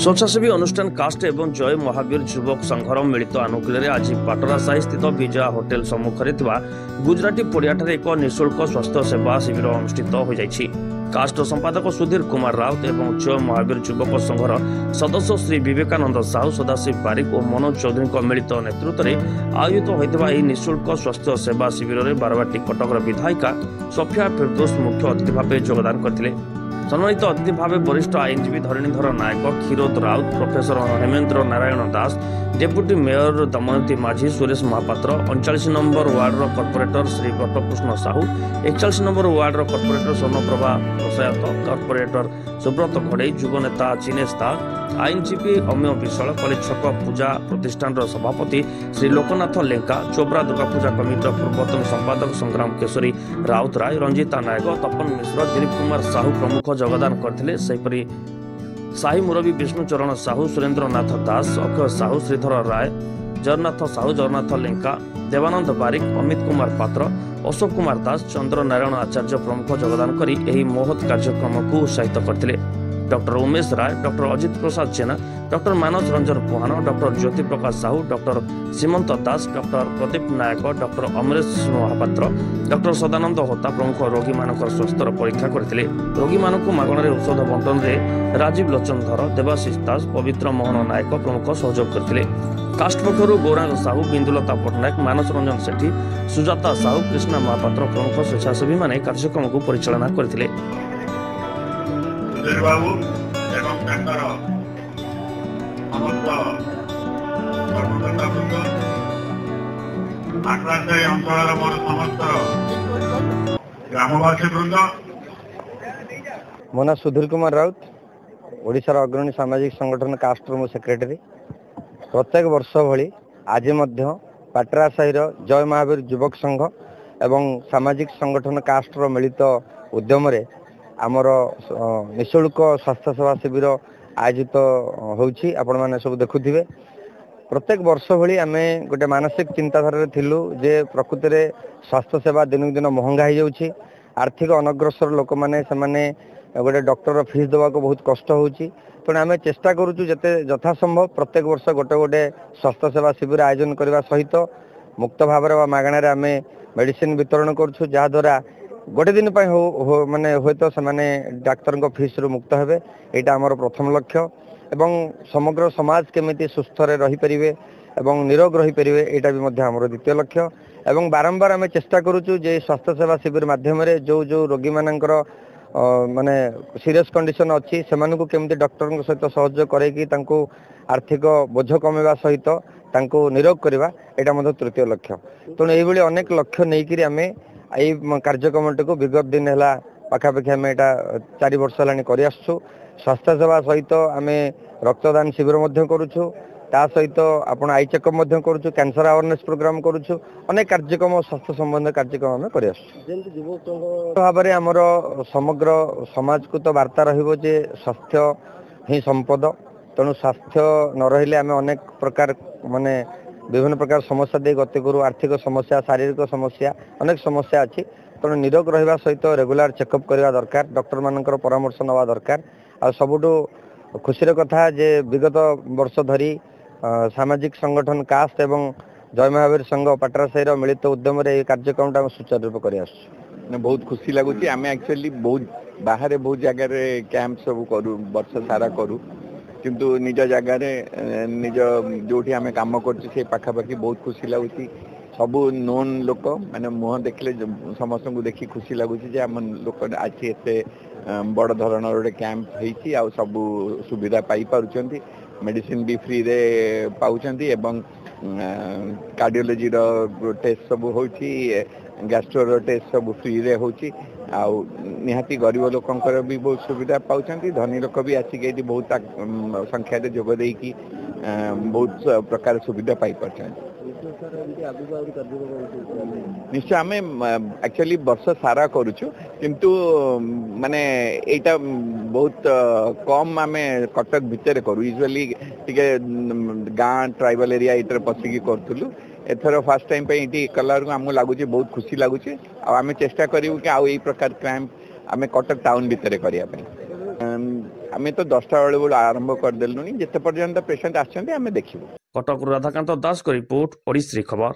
ସ୍ୱେଚ୍ଛାସେବୀ ଅନୁଷ୍ଠାନ କାଷ୍ଟ ଏବଂ ଜୟ ମହାବୀର ଯୁବକ ସଂଘର ମିଳିତ ଆନୁକୂଲ୍ୟରେ ଆଜି ପାଟରାସାହି ସ୍ଥିତ ବିଜୟା ହୋଟେଲ ସମ୍ମୁଖରେ ଥିବା ଗୁଜରାଟୀ ପଡ଼ିଆଠାରେ ଏକ ନିଃଶୁଳ୍କ ସ୍ୱାସ୍ଥ୍ୟ ସେବା ଶିବିର ଅନୁଷ୍ଠିତ ହୋଇଯାଇଛି। କାଷ୍ଟ ସମ୍ପାଦକ ସୁଧୀର କୁମାର ରାଉତ ଏବଂ ଜୟ ମହାବୀର ଯୁବକ ସଂଘର ସଦସ୍ୟ ଶ୍ରୀ ବିବେକାନନ୍ଦ ସାହୁ, ସଦାଶିବ ବାରିକ ଓ ମନୋଜ ଚୌଧୁରୀଙ୍କ ମିଳିତ ନେତୃତ୍ୱରେ ଆୟୋଜିତ ହୋଇଥିବା ଏହି ନିଃଶୁଳ୍କ ସ୍ୱାସ୍ଥ୍ୟ ସେବା ଶିବିରରେ ବାରବାଟୀ କଟକର ବିଧାୟିକା ସଫିଆ ଫିରଦୋଷ ମୁଖ୍ୟ ଅତିଥି ଭାବେ ଯୋଗଦାନ କରିଥିଲେ। सम्मानित अतिथि भाव वरिष्ठ आईनजीवी धरणीधर नायक, क्षीरोद Raut, professor Hemendra Narayan Das, deputy mayor Damayanti माझी, Suresh Mahapatra, 39 number वार्डर corporator Shri बटकृष्ण Sahu, 41 number वार्डर corporator Swarnaprabha प्रसायत, corporator Subrat घड़ई, युव नेता चिनेश दास, आईनजीवी अम्य विशाल, कलेज छक पूजा प्रतिष्ठान सभापति श्री लोकनाथ लेंका, चोपड़ा दुर्गा पूजा कमिटर पूर्वतन संपादक संग्राम केशरी राउत राय, रंजिता नायक, तपन मिश्र, दिलीप कुमार साहू प्रमुख योगदान करथिले। सेहिपरि साही मुरबी विष्णुचरण साहू, सुरेंद्रनाथ दास, अक्षय साहू, श्रीधर राय, जगन्नाथ साहू, जगन्नाथ लेंका, देवानंद बारिक, अमित कुमार पात्र, अशोक कुमार दास, चंद्र नारायण आचार्य प्रमुख योगदान करी एही महत् कार्यक्रम को उत्साहित करथिले। डॉक्टर उमेश राय, डॉक्टर अजित प्रसाद जेना, डॉक्टर मानस रंजन पुहान, डॉक्टर ज्योति प्रकाश साहू, डॉक्टर सीमंत दास, डॉक्टर प्रदीप नायक, डॉक्टर अमरेश महापात्र, डॉक्टर सदानंद होता प्रमुख रोगी मानकर स्वास्थ्यर परीक्षा करथिले। रोगी मानक मागणारे औषध बंटन रे राजीव लोचन धर, देवाशीष दास, पवित्र मोहन नायक प्रमुख सहयोग करथिले। कास्ट पक्षरु गौरांग साहू, बिंदुलता पटनायक, मानस रंजन सेठी, सुजाता साहू, कृष्णा महापात्र प्रमुख स्वेच्छासेवी माने कार्यक्रम को परिचालना करथिले। बाबू एवं समस्त आक्रांताई अंचल मोर समस्त ग्रामवासी वृंद। मो ना सुधीर कुमार राउत, ओडिशार अग्रणी सामाजिक संगठन कास्टर मो सेक्रेटरी। प्रत्येक वर्ष भली आज पाटरासाही जय महावीर युवक संघ एवं सामाजिक संगठन कास्टर मिलित उद्यम आमर निःशुल्क स्वास्थ्य सेवा शिविर आयोजित होउछि। आपण माने सब देखुथिबे। प्रत्येक वर्ष भली आमे गोटे मानसिक चिंताधारा थिलु जे प्रकृति रे स्वास्थ्य सेवा दिन दिन महंगा हो जाउछि। आर्थिक अनग्रसर लोक माने से माने गोटे डॉक्टर फीस देवा को बहुत कष्ट होउछि। तेणु आमे चेष्टा करूछु जते यथासंभव प्रत्येक वर्ष गोटे गोटे स्वास्थ्य सेवा शिविर आयोजन करबा सहित मुक्त भाव रे मागणा रे आमे मेडिसिन वितरण करछु, जहा द्वारा गोटे दिन माने हूँ तो से डाक्तर फीस रु मुक्त हेबे। एटा आमर प्रथम लक्ष्य एवं समग्र समाज केमिति सुस्थ रही परिवे एवं निरोग रही परिवे, एटा भी मध्य आमर द्वितीय लक्ष्य। एवं बारंबार आमे चेष्टा करूछु जे स्वास्थ्य सेवा शिविर माध्यम रे जो जो रोगी मानकर माने सीरियस कंडीशन अच्छी से केमिति डॉक्टर सहित सहयोग करैकि तांको आर्थिक बोझ कमेवा सहित तांको निरोग करवा, एटा मध्य तृतीय लक्ष्य। तेणु एभली अनेक लक्ष्य नहीं आमे यही कार्यक्रम को विगत दिन है पाखापाखि आम यहाँ 4 वर्ष है कर स्वास्थ्य सेवा सहित आम रक्तदान शिविर करुछु, ता सहित आपण आई चेकअप करुछु, कैंसर अवेयरनेस प्रोग्राम करुछु, अनेक कार्यक्रम स्वास्थ्य संबंध कार्यक्रम आम कर भाव में आमर समग्र समाज को तो वार्ता रहिबो जे स्वास्थ्य ही संपद। तेणु स्वास्थ्य न रहिले आम अनेक प्रकार माने विभिन्न प्रकार समस्या दे गति करू। आर्थिक समस्या, शारीरिक समस्या, अनेक समस्या अच्छी। तेणु निरोग रहा सहित रेगुलर चेकअप करवा दरकार, डॉक्टर मानकर परामर्श नवा दरकार। आ सबुठु खुशीर कथा जे विगत वर्ष धरी सामाजिक संगठन कास्ट एवं जय महावीर संघ पाटरासाही मिलित उद्यम कार्यक्रम सुचारू रूप कर बहुत खुशी लगुच। आम एक्चुअली बहुत बाहर बहुत जगह कैंप सब करूँ, वर्ष सारा करूँ, किंतु निज जगार निज जो आम कम कर पाखापाखि बहुत खुशी लगुच। सबू नोन लोक माने मुह देखले समस्त को देखी खुशी लगुच जे आम लोक आज एते बड़ धरण गोटे कैंप होती आ सबू सुविधा पाई पारुचंती, मेडिसिन भी फ्री रे पाउचंती एवं कार्डियोलॉजी रो टेस्ट सब होची, गैस्ट्रो टेस्ट सब फ्री रे होची। आउ निहाती गरीब लोकंकर भी बहुत सुविधा पाउचंती, धनी लोक भी आसिक बहुत संख्या रे जोग देकी बहुत प्रकार सुविधा पाई पारछंती। निश्चय आम एक्चुअली वर्ष सारा करुचु, किंतु माने एटा बहुत कम आम कटक भितर करू। यूजुअली टिके गाँ ट्राइबल एरिया इतर पसिकी करथुलु। एथर फर्स्ट टाइम पे इटी कलर को हमको लगुच बहुत खुशी लगुच। आम चेष्टा करूँ कि आउ यही प्रकार कैंप आम कटक टाउन भितर करने। आम तो 10टा बेलू आरंभ करदेलु जिते पर्यंत पेसेंट आम देखू। कटक राधाकांत दास को रिपोर्ट ओडिसी खबर।